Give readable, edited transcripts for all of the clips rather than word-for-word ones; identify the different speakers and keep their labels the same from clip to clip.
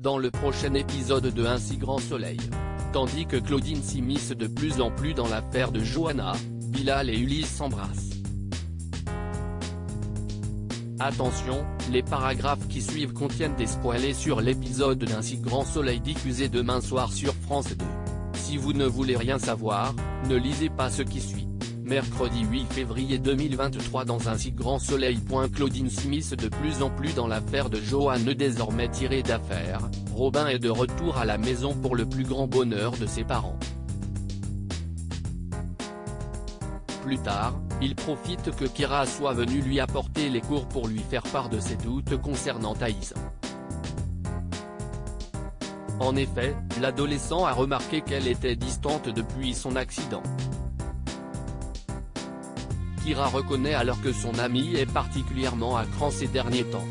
Speaker 1: dans le prochain épisode de Un si grand soleil. Tandis que Claudine s'immisce de plus en plus dans l'affaire de Johanna, Bilal et Ulysse s'embrassent. Attention, les paragraphes qui suivent contiennent des spoilers sur l'épisode d'Un si grand soleil diffusé demain soir sur France 2. Si vous ne voulez rien savoir, ne lisez pas ce qui suit. Mercredi 8 février 2023 dans Un si grand soleil. Claudine s'immisce de plus en plus dans l'affaire de Johanna. Désormais tirée d'affaire, Robin est de retour à la maison pour le plus grand bonheur de ses parents. Plus tard, il profite que Kira soit venue lui apporter les cours pour lui faire part de ses doutes concernant Thaïs. En effet, l'adolescent a remarqué qu'elle était distante depuis son accident. Kira reconnaît alors que son amie est particulièrement à cran ces derniers temps.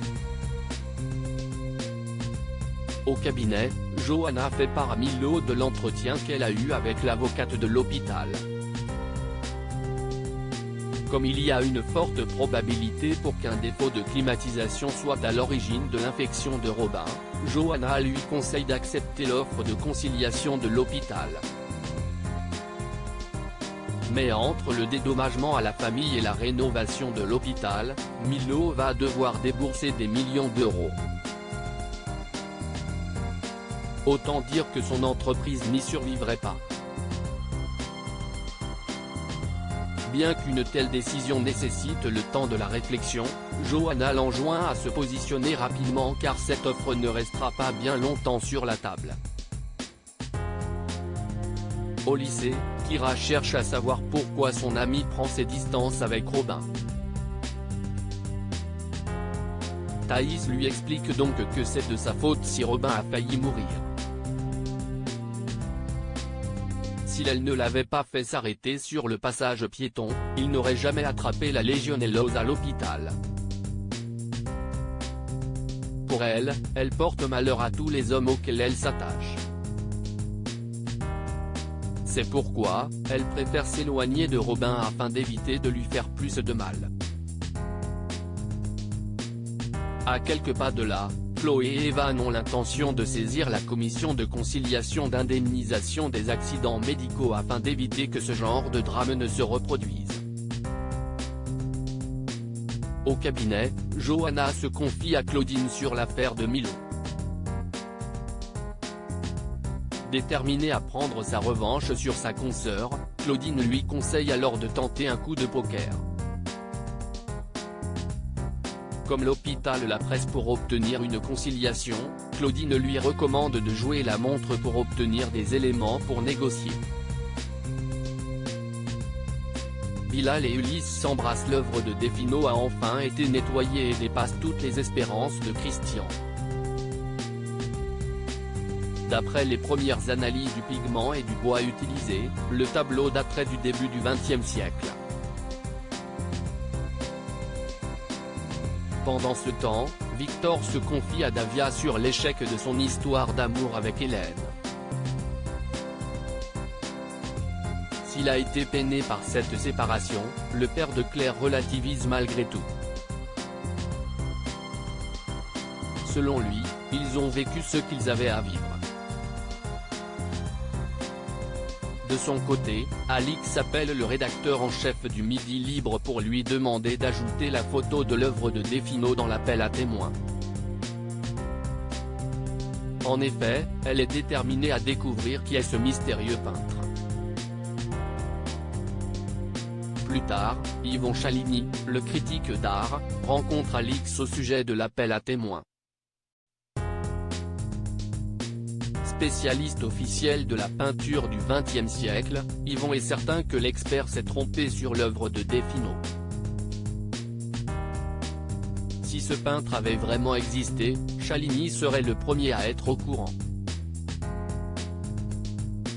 Speaker 1: Au cabinet, Johanna fait part à Milo de l'entretien qu'elle a eu avec l'avocate de l'hôpital. Comme il y a une forte probabilité pour qu'un défaut de climatisation soit à l'origine de l'infection de Robin, Johanna lui conseille d'accepter l'offre de conciliation de l'hôpital. Mais entre le dédommagement à la famille et la rénovation de l'hôpital, Milo va devoir débourser des millions d'euros. Autant dire que son entreprise n'y survivrait pas. Bien qu'une telle décision nécessite le temps de la réflexion, Johanna l'enjoint à se positionner rapidement car cette offre ne restera pas bien longtemps sur la table. Au lycée, Kira cherche à savoir pourquoi son ami prend ses distances avec Robin. Thaïs lui explique donc que c'est de sa faute si Robin a failli mourir. Si elle ne l'avait pas fait s'arrêter sur le passage piéton, il n'aurait jamais attrapé la légionellose à l'hôpital. Pour elle, elle porte malheur à tous les hommes auxquels elle s'attache. C'est pourquoi, elle préfère s'éloigner de Robin afin d'éviter de lui faire plus de mal. À quelques pas de là, Chloé et Evan ont l'intention de saisir la commission de conciliation d'indemnisation des accidents médicaux afin d'éviter que ce genre de drame ne se reproduise. Au cabinet, Johanna se confie à Claudine sur l'affaire de Milo. Déterminée à prendre sa revanche sur sa consoeur, Claudine lui conseille alors de tenter un coup de poker. Comme l'hôpital la presse pour obtenir une conciliation, Claudine lui recommande de jouer la montre pour obtenir des éléments pour négocier. Bilal et Ulysse s'embrassent. L'œuvre de Defino a enfin été nettoyée et dépasse toutes les espérances de Christian. D'après les premières analyses du pigment et du bois utilisé, le tableau daterait du début du XXe siècle. Pendant ce temps, Victor se confie à Davia sur l'échec de son histoire d'amour avec Hélène. S'il a été peiné par cette séparation, le père de Claire relativise malgré tout. Selon lui, ils ont vécu ce qu'ils avaient à vivre. De son côté, Alix appelle le rédacteur en chef du Midi Libre pour lui demander d'ajouter la photo de l'œuvre de Defino dans l'appel à témoins. En effet, elle est déterminée à découvrir qui est ce mystérieux peintre. Plus tard, Yvon Chaligny, le critique d'art, rencontre Alix au sujet de l'appel à témoins. Spécialiste officiel de la peinture du XXe siècle, Yvon est certain que l'expert s'est trompé sur l'œuvre de Defino. Si ce peintre avait vraiment existé, Chaligny serait le premier à être au courant.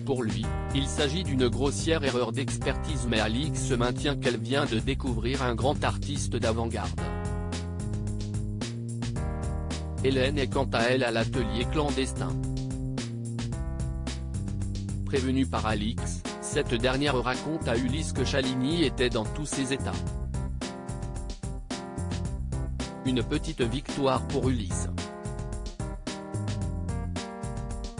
Speaker 1: Pour lui, il s'agit d'une grossière erreur d'expertise, mais Alix maintient qu'elle vient de découvrir un grand artiste d'avant-garde. Hélène est quant à elle à l'atelier clandestin. Prévenue par Alix, cette dernière raconte à Ulysse que Chaligny était dans tous ses états. Une petite victoire pour Ulysse.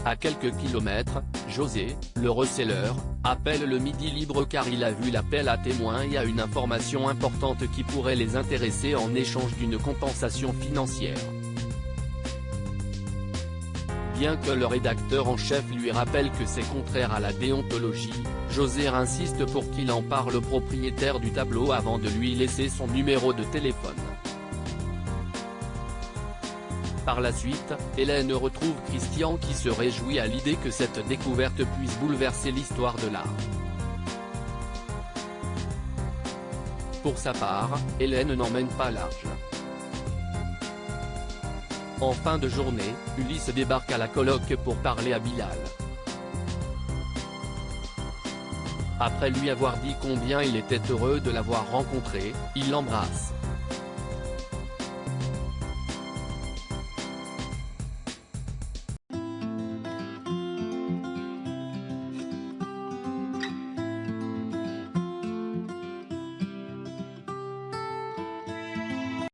Speaker 1: À quelques kilomètres, José, le receleur, appelle le Midi Libre car il a vu l'appel à témoins et a une information importante qui pourrait les intéresser en échange d'une compensation financière. Bien que le rédacteur en chef lui rappelle que c'est contraire à la déontologie, José insiste pour qu'il en parle au propriétaire du tableau avant de lui laisser son numéro de téléphone. Par la suite, Hélène retrouve Christian qui se réjouit à l'idée que cette découverte puisse bouleverser l'histoire de l'art. Pour sa part, Hélène n'emmène pas large. En fin de journée, Ulysse débarque à la coloc pour parler à Bilal. Après lui avoir dit combien il était heureux de l'avoir rencontré, il l'embrasse.